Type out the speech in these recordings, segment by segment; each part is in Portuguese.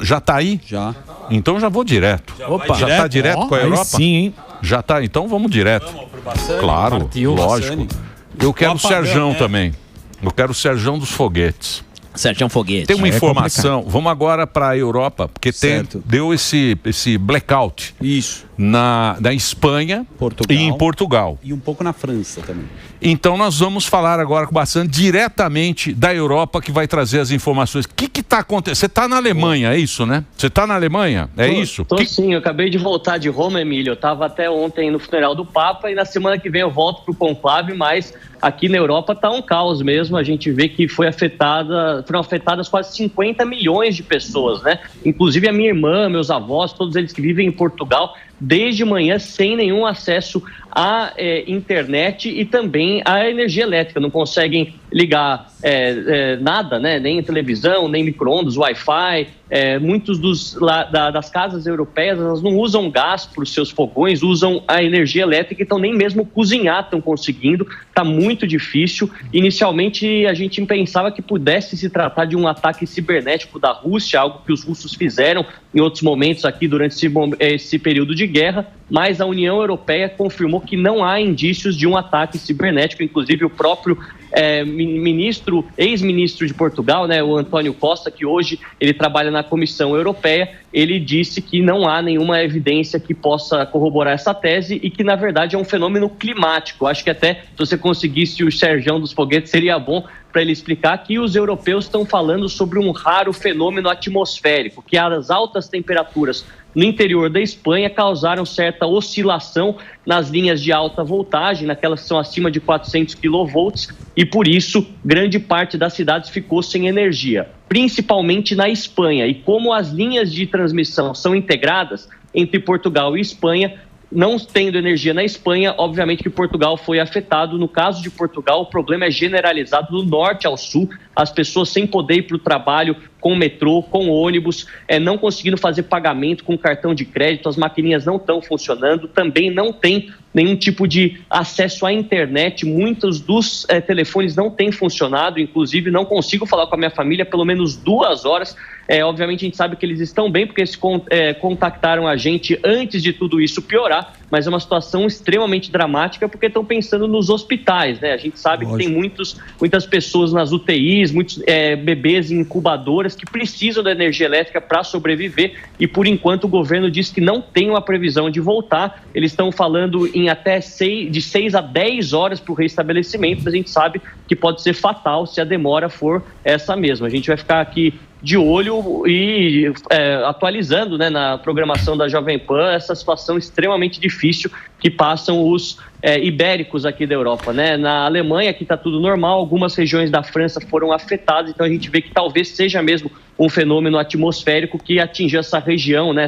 Já está aí? Já. Então já vou direto. Já está direto com a Europa? Sim, hein? Já está, então vamos direto. Claro, lógico. Eu quero o Serjão também. Eu quero o Serjão dos Foguetes. Serjão Foguete. Tem uma informação, vamos agora para a Europa, porque deu esse blackout. Isso. Na Espanha e em Portugal. E um pouco na França também. Então nós vamos falar agora com bastante diretamente da Europa, que vai trazer as informações. O que está acontecendo? Você está na Alemanha, é isso, né? Você está na Alemanha? É isso? Sim, eu acabei de voltar de Roma, Emílio. Eu estava até ontem no funeral do Papa e na semana que vem eu volto para o conclave, mas aqui na Europa está um caos mesmo. A gente vê que foram afetadas quase 50 milhões de pessoas, né? Inclusive a minha irmã, meus avós, todos eles que vivem em Portugal, desde manhã sem nenhum acesso à internet e também à energia elétrica. Não conseguem ligar nada, né? Nem televisão, nem micro-ondas, Wi-Fi. Muitos das casas europeias, elas não usam gás para os seus fogões, usam a energia elétrica, então nem mesmo cozinhar estão conseguindo. Está muito difícil. Inicialmente a gente pensava que pudesse se tratar de um ataque cibernético da Rússia, algo que os russos fizeram em outros momentos aqui durante esse período de guerra, mas a União Europeia confirmou que não há indícios de um ataque cibernético. Inclusive o próprio ex-ministro de Portugal, né, o António Costa, que hoje ele trabalha na Comissão Europeia, ele disse que não há nenhuma evidência que possa corroborar essa tese e que, na verdade, é um fenômeno climático. Acho que até se você conseguisse o Serjão dos Foguetes, seria bom para ele explicar que os europeus estão falando sobre um raro fenômeno atmosférico, que as altas temperaturas no interior da Espanha causaram certa oscilação nas linhas de alta voltagem, naquelas que são acima de 400 kV, e por isso grande parte das cidades ficou sem energia, principalmente na Espanha. E como as linhas de transmissão são integradas entre Portugal e Espanha, não tendo energia na Espanha, obviamente que Portugal foi afetado. No caso de Portugal, o problema é generalizado do norte ao sul, as pessoas sem poder ir para o trabalho com metrô, com ônibus, não conseguindo fazer pagamento com cartão de crédito, as maquininhas não estão funcionando, também não tem nenhum tipo de acesso à internet, muitos dos telefones não têm funcionado, inclusive não consigo falar com a minha família pelo menos 2 horas. Obviamente a gente sabe que eles estão bem porque eles contactaram a gente antes de tudo isso piorar, mas é uma situação extremamente dramática porque estão pensando nos hospitais, né? A gente sabe que tem muitas pessoas nas UTIs, muitos bebês em incubadoras que precisam da energia elétrica para sobreviver e, por enquanto, o governo diz que não tem uma previsão de voltar. Eles estão falando em até de 6 a 10 horas para o restabelecimento, mas a gente sabe que pode ser fatal se a demora for essa mesma. A gente vai ficar aqui de olho e atualizando, né, na programação da Jovem Pan essa situação extremamente difícil que passam os ibéricos aqui da Europa, né? Na Alemanha aqui está tudo normal, algumas regiões da França foram afetadas, então a gente vê que talvez seja mesmo um fenômeno atmosférico que atingiu essa região, né,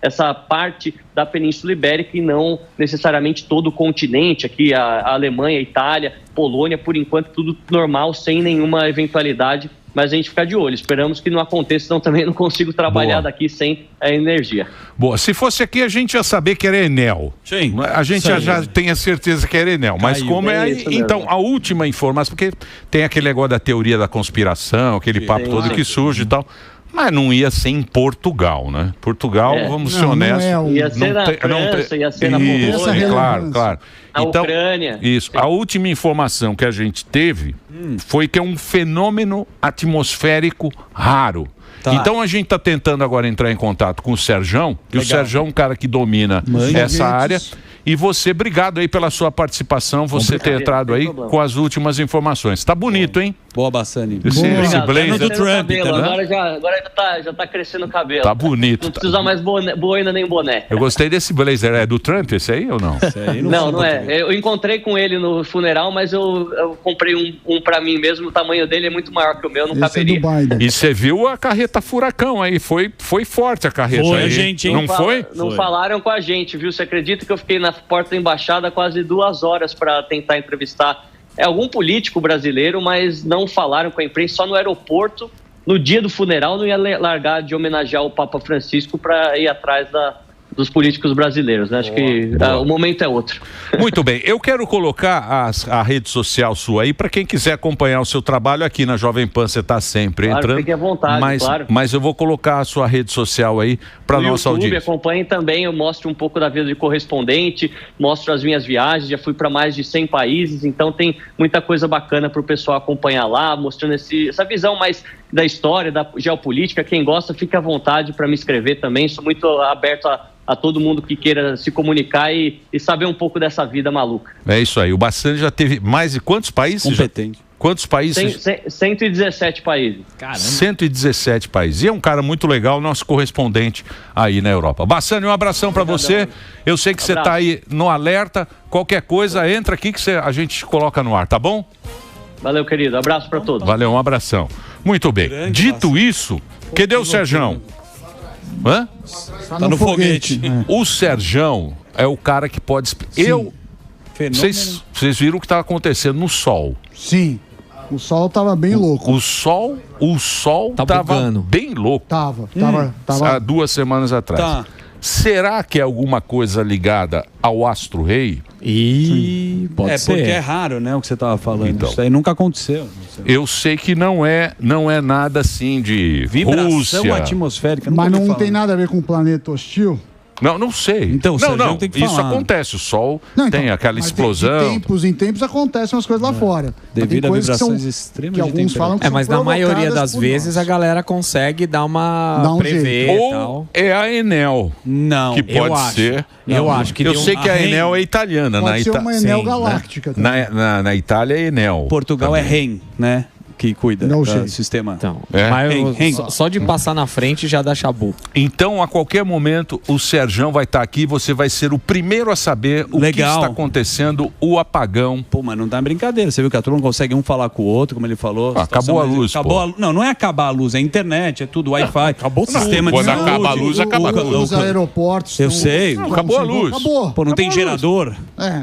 essa parte da Península Ibérica e não necessariamente todo o continente, aqui a Alemanha, a Itália, Polônia, por enquanto tudo normal, sem nenhuma eventualidade. Mas a gente fica de olho, esperamos que não aconteça, senão também não consigo trabalhar daqui sem a energia. Boa, se fosse aqui a gente ia saber que era Enel. Sim. A gente já tem a certeza que era Enel, mas como então, a última informação, porque tem aquele negócio da teoria da conspiração, aquele papo todo que surge e tal. Mas não ia ser em Portugal, né? Portugal, vamos ser honestos. Ia ser na França, ia ser na Polônia. Claro. Então, Ucrânia. Isso. A última informação que a gente teve foi que é um fenômeno atmosférico raro. Então a gente está tentando agora entrar em contato com o Serjão, que o Serjão é um cara que domina essa área. E você, obrigado aí pela sua participação, você ter entrado aí com as últimas informações. Tá bonito, hein? Boa, Bassani. Esse blazer do Trump, agora já tá crescendo o cabelo. Tá bonito. Não precisa mais boina nem boné. Eu gostei desse blazer. É do Trump esse aí ou não? Não é. Eu encontrei com ele no funeral, mas eu comprei um pra mim mesmo. O tamanho dele é muito maior que o meu, não caberia. E você viu a carreta furacão aí? Foi forte a carreta aí. Gente, não foi? Não falaram com a gente, viu? Você acredita que eu fiquei na porta da embaixada quase 2 horas para tentar entrevistar algum político brasileiro, mas não falaram com a imprensa, só no aeroporto, no dia do funeral, não ia largar de homenagear o Papa Francisco para ir atrás dos políticos brasileiros, né? Acho que o momento é outro. Muito bem, eu quero colocar a rede social sua aí para quem quiser acompanhar o seu trabalho aqui na Jovem Pan, você está sempre entrando. Fique à vontade, claro. Mas eu vou colocar a sua rede social aí para nossa audiência. Acompanhe também, eu mostro um pouco da vida de correspondente, mostro as minhas viagens, já fui para mais de 100 países, então tem muita coisa bacana para o pessoal acompanhar lá, mostrando essa visão mais da história, da geopolítica. Quem gosta, fica à vontade para me escrever também, sou muito aberto a todo mundo que queira se comunicar e saber um pouco dessa vida maluca. É isso aí, o Bassani já teve mais de quantos países? Competente. Quantos países? 117 países. Caramba. 117 países. E é um cara muito legal, nosso correspondente aí na Europa. Bassani, um abração para você. Eu sei que você está aí no alerta. Qualquer coisa, entra aqui que a gente te coloca no ar, tá bom? Valeu, querido. Abraço para todos. Valeu, um abração. Muito bem. Dito isso, cadê o Serjão? Hã? Tá no foguete. O Serjão é o cara que pode... Vocês viram o que está acontecendo no Sol? Sim. O Sol tava bem louco. O Sol tava bem louco. Tava. Há 2 semanas atrás. Tá. Será que é alguma coisa ligada ao Astro Rei? Pode ser. Porque é raro, né, o que você estava falando. Então, isso aí nunca aconteceu. Eu sei que não é nada assim de vibração Rússia. Atmosférica. Mas não tem nada a ver com o planeta hostil? Não sei. Então, não, tem que isso falar. acontece. O Sol tem aquela explosão. De tempos em tempos acontecem umas coisas lá fora. Devido a vibrações extremas que alguns falam que mas na maioria das vezes a galera consegue dar uma prever ou tal. É a Enel. Não, que pode ser. Eu acho que eu sei que a Enel é italiana. Pode ser uma Enel galáctica. Na Itália é Enel. Portugal também. É REN, né? Que cuida do sistema. Então, só de passar na frente já dá chabu. Então, a qualquer momento, o Serjão vai estar aqui, você vai ser o primeiro a saber o que está acontecendo, o apagão. Pô, mas não tá brincadeira. Você viu que a turma não consegue um falar com o outro, como ele falou. Acabou a luz, Não é acabar a luz, é internet, é tudo Wi-Fi. Acabou o sistema de saúde. Quando acaba a luz, acaba a luz. Os aeroportos... Eu sei. Acabou a luz. Acabou. Pô, não tem gerador.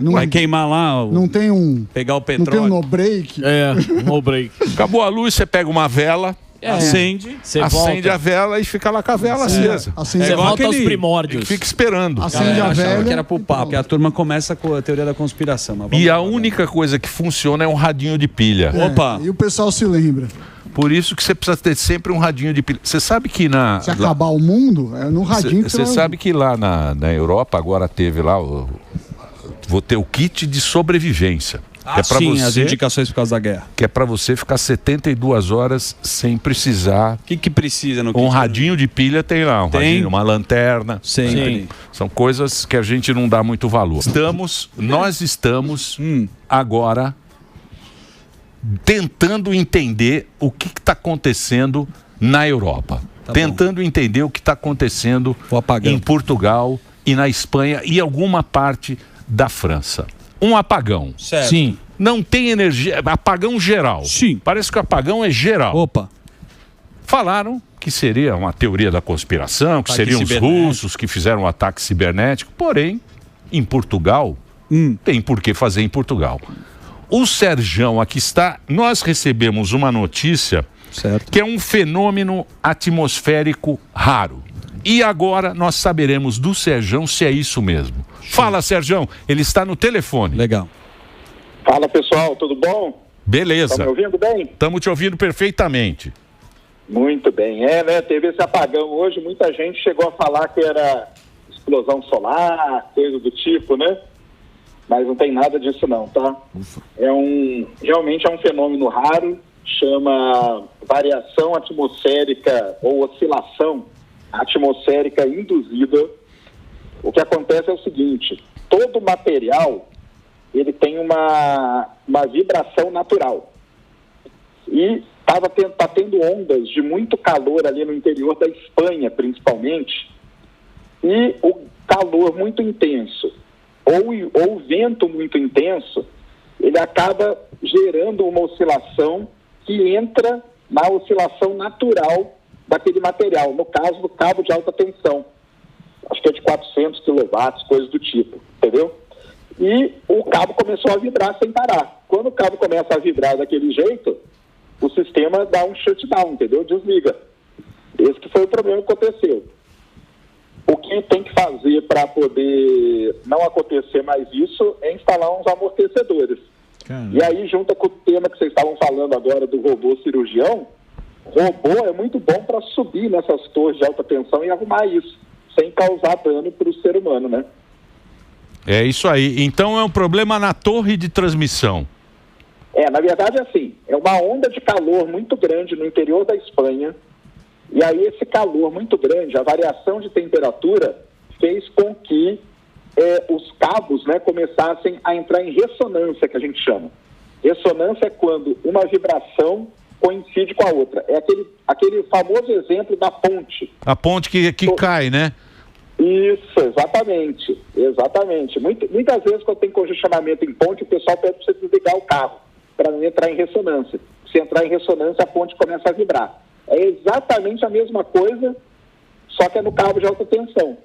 Vai queimar lá. Não tem um... Pegar o petróleo. Não tem um no-break. No-break. Acabou a luz, você pega uma vela, acende a vela e fica lá com a vela acesa. Você volta aos primórdios. Fica esperando. Acende a vela. Que era pro papo, porque a turma começa com a teoria da conspiração. E a única coisa que funciona é um radinho de pilha. Opa! E o pessoal se lembra. Por isso que você precisa ter sempre um radinho de pilha. Você sabe que Se acabar o mundo, é no radinho que você sabe que lá na Europa agora teve lá... Vou ter o kit de sobrevivência. Que é pra você, as indicações por causa da guerra. Que é para você ficar 72 horas sem precisar. O que precisa no kit? Um radinho de pilha tem lá, radinho, uma lanterna. Sempre. São coisas que a gente não dá muito valor. Nós estamos agora tentando entender o que está acontecendo na Europa. Tentando entender o que está acontecendo em Portugal e na Espanha e alguma parte da França. Um apagão. Certo. Sim. Não tem energia. Apagão geral. Sim. Parece que o apagão é geral. Opa. Falaram que seria uma teoria da conspiração, que seriam os russos que fizeram um ataque cibernético. Porém, em Portugal, tem por que fazer em Portugal. O Serjão aqui está. Nós recebemos uma notícia que é um fenômeno atmosférico raro. E agora nós saberemos do Serjão se é isso mesmo. Fala, Serjão, ele está no telefone. Legal. Fala, pessoal, tudo bom? Beleza. Estão me ouvindo bem? Estamos te ouvindo perfeitamente. Muito bem. Teve esse apagão hoje, muita gente chegou a falar que era explosão solar, coisa do tipo, né? Mas não tem nada disso não, tá? Ufa. Realmente é um fenômeno raro, chama variação atmosférica ou oscilação atmosférica induzida. O que acontece é o seguinte: todo material ele tem uma vibração natural e tá tendo ondas de muito calor ali no interior da Espanha, principalmente, e o calor muito intenso ou o vento muito intenso, ele acaba gerando uma oscilação que entra na oscilação natural daquele material, no caso do cabo de alta tensão, acho que é de 400 kW, coisas do tipo, entendeu? E o cabo começou a vibrar sem parar. Quando o cabo começa a vibrar daquele jeito, o sistema dá um shutdown, entendeu? Desliga. Esse que foi o problema que aconteceu. O que tem que fazer para poder não acontecer mais isso é instalar uns amortecedores. E aí, junta com o tema que vocês estavam falando agora do robô cirurgião, robô é muito bom para subir nessas torres de alta tensão e arrumar isso, sem causar dano para o ser humano, né? É isso aí. Então é um problema na torre de transmissão. Na verdade é assim, é uma onda de calor muito grande no interior da Espanha, e aí esse calor muito grande, a variação de temperatura, fez com que os cabos, né, começassem a entrar em ressonância, que a gente chama. Ressonância é quando uma vibração coincide com a outra. É aquele famoso exemplo da ponte. A ponte que cai, né? Isso, exatamente. Muitas vezes, quando tem congestionamento em ponte, o pessoal pede para você desligar o carro, para não entrar em ressonância. Se entrar em ressonância, a ponte começa a vibrar. É exatamente a mesma coisa, só que é no cabo de alta tensão.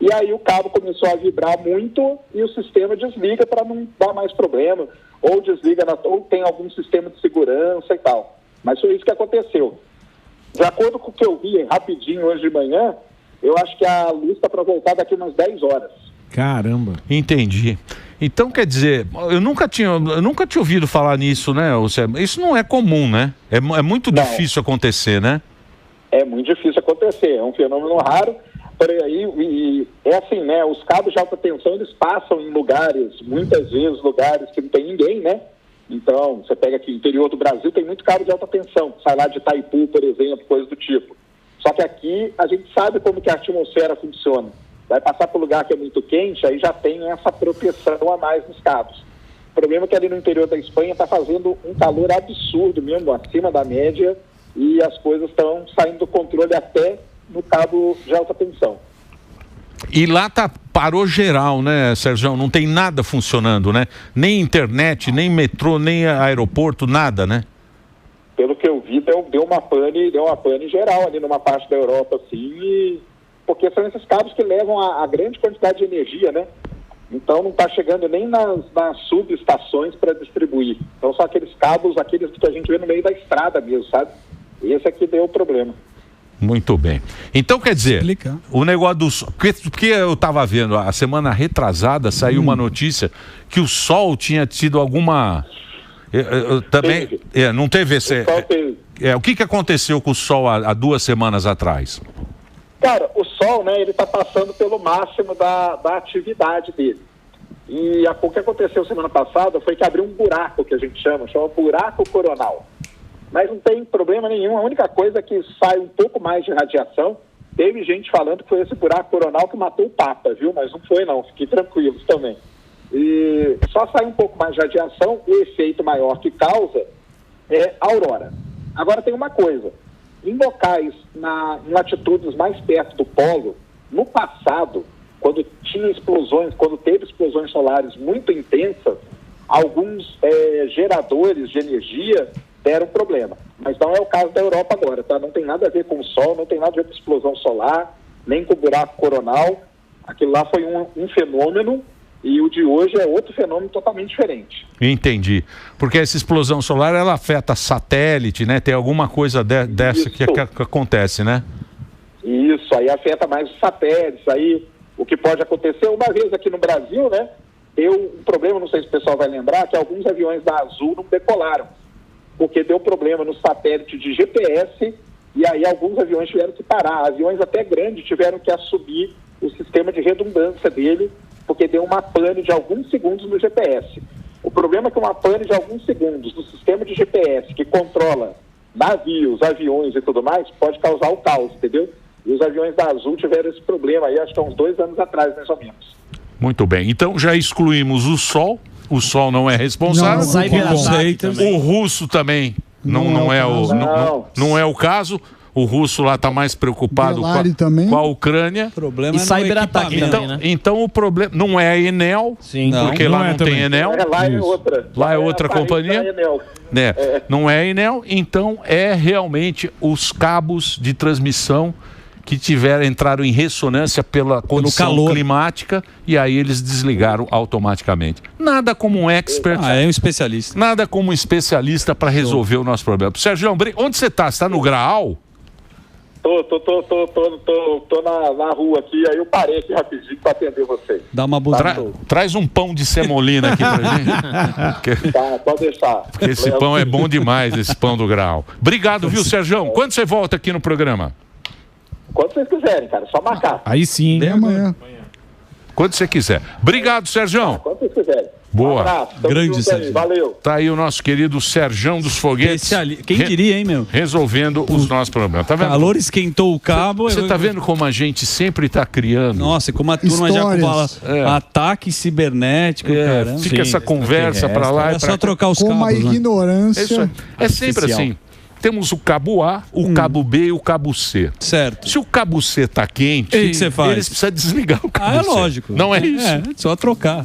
E aí o cabo começou a vibrar muito e o sistema desliga para não dar mais problema, ou desliga, ou tem algum sistema de segurança e tal. Mas foi isso que aconteceu. De acordo com o que eu vi rapidinho hoje de manhã, eu acho que a luz está para voltar daqui umas 10 horas. Caramba. Entendi. Então, quer dizer, eu nunca tinha ouvido falar nisso, né? Isso não é comum, né? É muito difícil acontecer, né? É muito difícil acontecer, é um fenômeno raro. Por aí, e é assim, né? Os cabos de alta tensão, eles passam em lugares, muitas vezes lugares que não tem ninguém, né? Então, você pega aqui, interior do Brasil, tem muito cabo de alta tensão, sai lá de Itaipu, por exemplo, coisa do tipo. Só que aqui a gente sabe como que a atmosfera funciona. Vai passar por lugar que é muito quente, aí já tem essa proteção a mais nos cabos. O problema é que ali no interior da Espanha está fazendo um calor absurdo mesmo, acima da média, e as coisas estão saindo do controle até no cabo de alta tensão. E lá parou geral, né, Sérgio? Não tem nada funcionando, né? Nem internet, nem metrô, nem aeroporto, nada, né? Pelo que eu vi, deu uma pane geral ali numa parte da Europa, assim, porque são esses cabos que levam a grande quantidade de energia, né? Então não está chegando nem nas subestações para distribuir. Então são aqueles cabos, aqueles que a gente vê no meio da estrada mesmo, sabe? Esse aqui deu o problema. Muito bem. Então, quer dizer, o negócio dos... Porque eu estava vendo, a semana retrasada saiu uma notícia que o Sol tinha tido alguma... também... não teve esse... o que aconteceu com o Sol há 2 semanas atrás? Cara, o Sol, né, ele está passando pelo máximo da atividade dele. E o que aconteceu semana passada foi que abriu um buraco, que a gente chama buraco coronal. Mas não tem problema nenhum, a única coisa é que sai um pouco mais de radiação. Teve gente falando que foi esse buraco coronal que matou o Papa, viu? Mas não foi não, fiquem tranquilos também. E só sai um pouco mais de radiação, o efeito maior que causa é a aurora. Agora tem uma coisa, em locais, em latitudes mais perto do polo, no passado, quando teve explosões solares muito intensas, alguns geradores de energia deram problema. Mas não é o caso da Europa agora, tá? Não tem nada a ver com o Sol, não tem nada a ver com explosão solar, nem com o buraco coronal. Aquilo lá foi um fenômeno e o de hoje é outro fenômeno totalmente diferente. Entendi. Porque essa explosão solar, ela afeta satélite, né? Tem alguma coisa dessa que acontece, né? Isso, aí afeta mais os satélites. Aí o que pode acontecer, uma vez aqui no Brasil, né? Deu um problema, não sei se o pessoal vai lembrar, que alguns aviões da Azul não decolaram, porque deu problema no satélite de GPS e aí alguns aviões tiveram que parar. Aviões até grandes tiveram que assumir o sistema de redundância dele, porque deu uma pane de alguns segundos no GPS. O problema é que uma pane de alguns segundos no sistema de GPS, que controla navios, aviões e tudo mais, pode causar o caos, entendeu? E os aviões da Azul tiveram esse problema aí, acho que há uns 2 anos atrás, mais ou menos. Muito bem. Então já excluímos o Sol. O Sol não é responsável. O russo também não é o caso. O russo lá está mais preocupado com a Ucrânia. Problema e cyberataque também, né? Então o problema não é a Enel, porque lá não tem Enel. Lá é outra. Lá é outra companhia. Não é a Enel, então é realmente os cabos de transmissão que entraram em ressonância pela condição climática e aí eles desligaram automaticamente. Nada como um expert. É um especialista. Nada como um especialista para resolver o nosso problema. Sérgio, onde você está? Você está no Graal? Tô na rua aqui, aí eu parei aqui rapidinho para atender vocês. Dá uma buzina. Traz um pão de semolina aqui pra gente. Tá, pode deixar. Porque esse pão é bom demais, esse pão do Grau. Obrigado, viu, Serjão? Quando você volta aqui no programa? Quando vocês quiserem, cara, só marcar. Aí sim. Até amanhã. Quando você quiser. Obrigado, Serjão. Quando vocês quiserem. Boa. Um abraço, grande Sérgio. Valeu. Tá aí o nosso querido Serjão dos Foguetes. Quem diria, hein, meu? Resolvendo os nossos problemas. Tá vendo? O calor esquentou o cabo. Você tá vendo como a gente sempre tá criando? Nossa, como a turma já fala ataque cibernético, cara. Fica essa conversa pra lá. É só trocar os cabos. Com uma ignorância. É sempre assim. Temos o cabo A, o cabo B e o cabo C. Certo. Se o cabo C tá quente, o que você faz? Eles precisam desligar o cabo C. É lógico. Não é isso? É, só trocar.